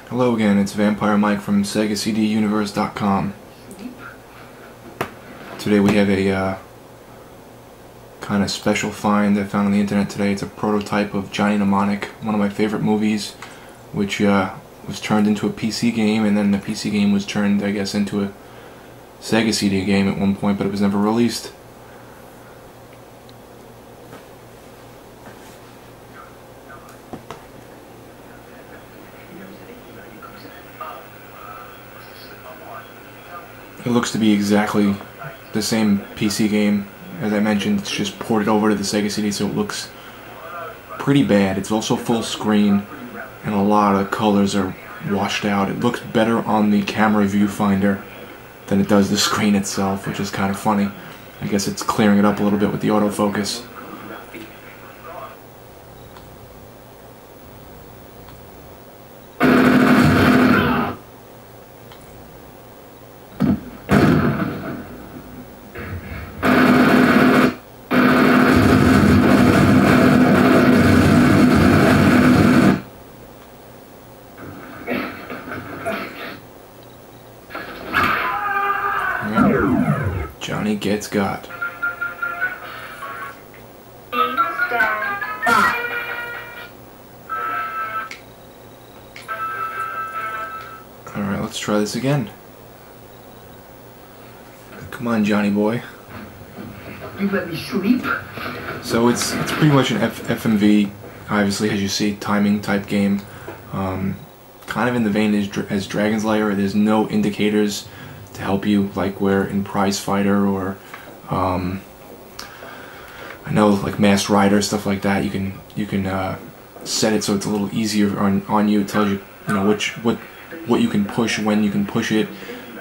Hello again, it's Vampire Mike from Sega CD Universe.com. Today we have a kind of special find I found on the internet today. It's a prototype of Johnny Mnemonic, one of my favorite movies, which was turned into a PC game, and then the PC game was turned, I guess, into a Sega CD game at one point, but it was never released. It looks to be exactly the same PC game. As I mentioned, it's just ported over to the Sega CD, so it looks pretty bad. It's also full screen, and a lot of colors are washed out. It looks better on the camera viewfinder than it does the screen itself, which is kind of funny. I guess it's clearing it up a little bit with the autofocus. Johnny gets got. Alright, let's try this again. Come on, Johnny boy. You let me sleep? So it's pretty much an FMV, obviously, as you see, timing type game. Kind of in the vein as Dragon's Lair. There's no indicators to help you, like where in Prize Fighter or I know like Masked Rider, stuff like that. You can set it so it's a little easier on you. It tells you, what you can push, when you can push it,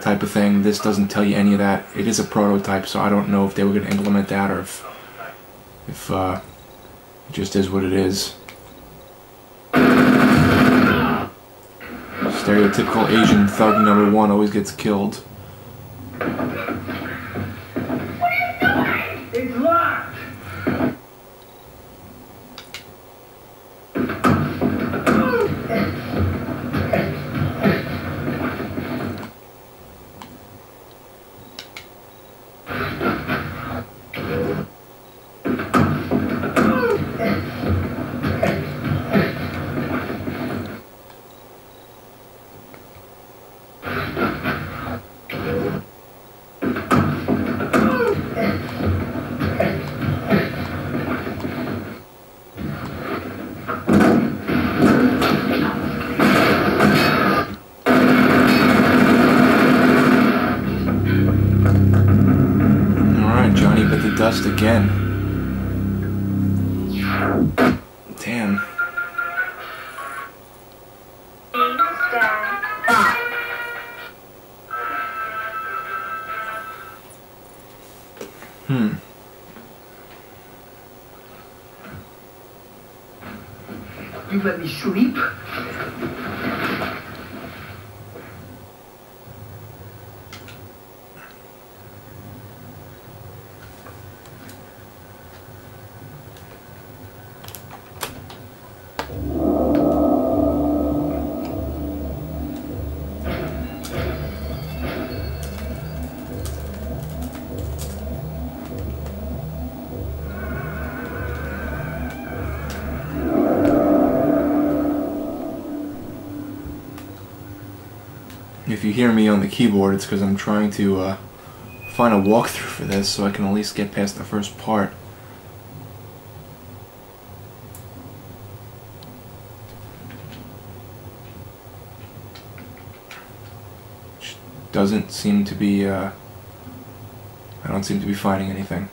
type of thing. This doesn't tell you any of that. It is a prototype, so I don't know if they were going to implement that or if it just is what it is. Stereotypical Asian thug number one always gets killed. It's locked! Johnny bit the dust again. Damn. You let me sleep? If you hear me on the keyboard, it's because I'm trying to find a walkthrough for this so I can at least get past the first part. Which doesn't seem to be, I don't seem to be finding anything.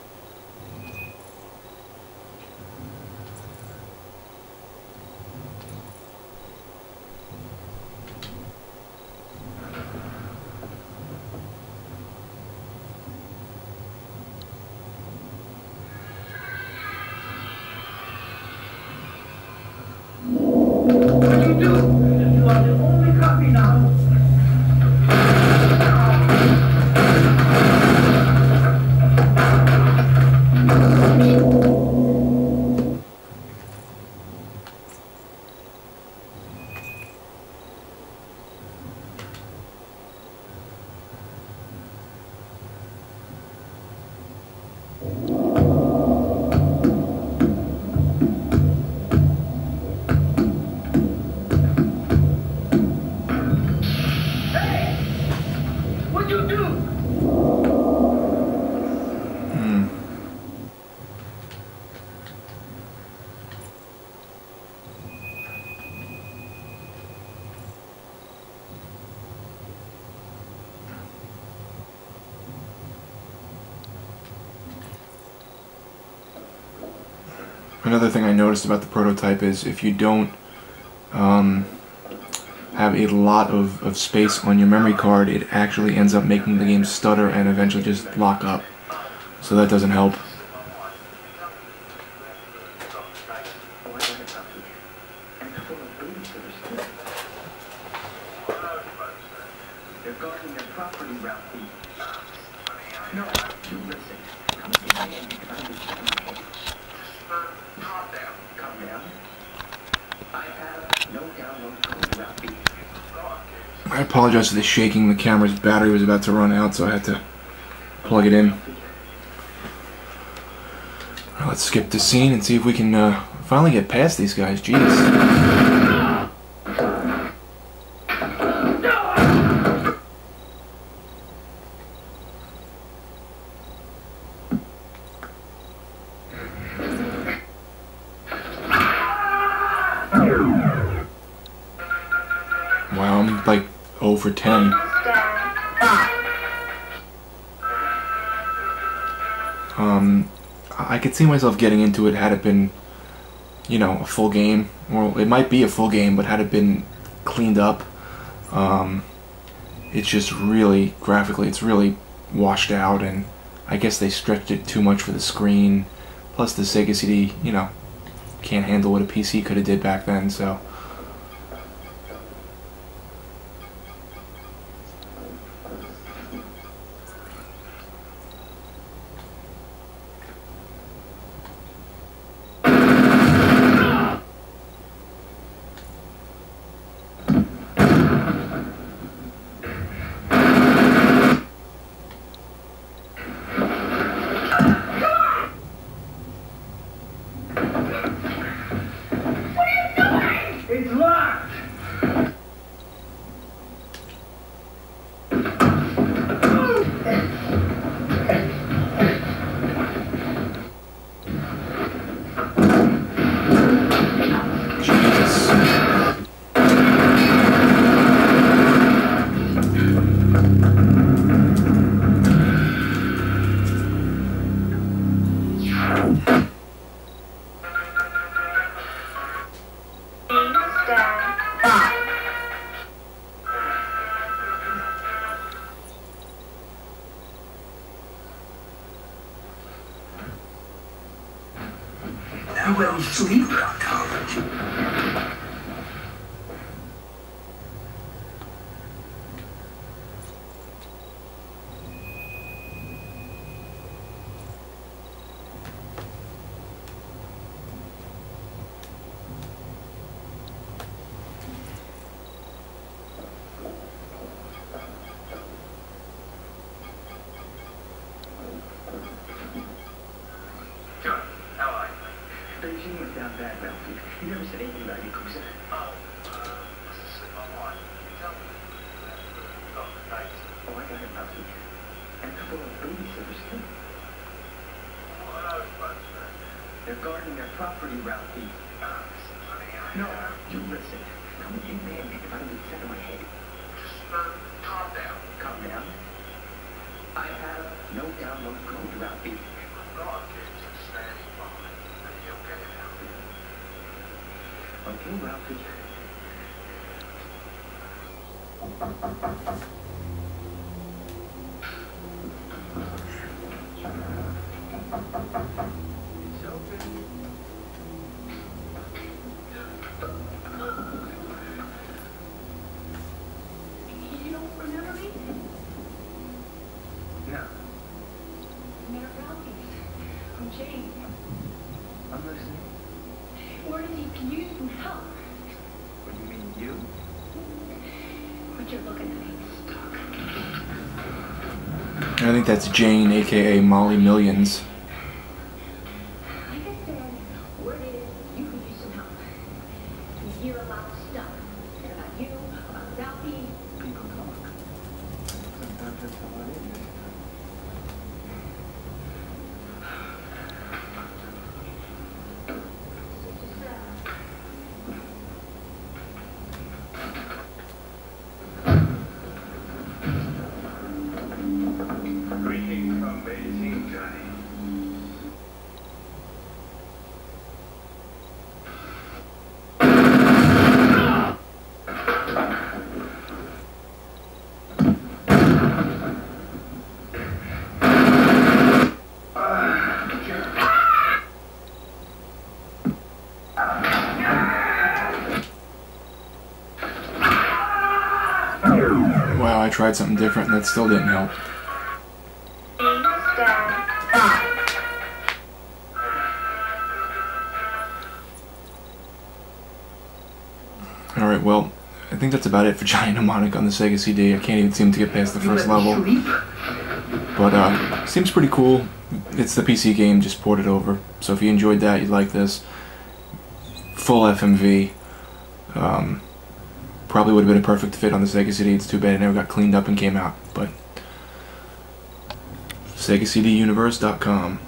What you do? You are the only copy now. Another thing I noticed about the prototype is if you don't have a lot of space on your memory card, it actually ends up making the game stutter and eventually just lock up. So that doesn't help. I apologize for the shaking. The camera's battery was about to run out, so I had to plug it in. Let's skip the scene and see if we can finally get past these guys. Jeez. Wow, I'm like 0 for 10. I could see myself getting into it had it been, you know, a full game. Well, it might be a full game, but had it been cleaned up, it's just really, graphically, it's really washed out, and I guess they stretched it too much for the screen. Plus the Sega CD, you know, can't handle what a PC could have did back then, so... Nobody sleep around college. Beijing was down bad, Ralphie. You never said anything about Yakuza. Oh, on. Tell me. Oh, thanks. Oh, I got it, Ralphie. And a couple of babysitters, too. What I was about to say. They're guarding their property, Ralphie. No, you listen. I'm a big man if I don't get set in my head. Just, calm down. Calm down? I have no download code, Ralphie. God, kids, it's standing fine. Okay, Ralphie. It's open. You don't remember me? No. Remember Ralphie? I'm Jane. I'm listening. Where did he can use some help? What do you mean, you? What you're looking at me stuck. I think that's Jane, aka Molly Millions. Like I said, word is you could use some help. You hear a lot of stuff. And about you, about Ralphie. People talk. Sometimes that's how it is. Greetings from Beijing, Johnny. Wow, I tried something different and that still didn't help. Alright, well, I think that's about it for Johnny Mnemonic on the Sega CD. I can't even seem to get past the first level. But, seems pretty cool. It's the PC game, just ported over. So if you enjoyed that, you'd like this. Full FMV. Probably would have been a perfect fit on the Sega CD. It's too bad it never got cleaned up and came out. But SegaCDUniverse.com.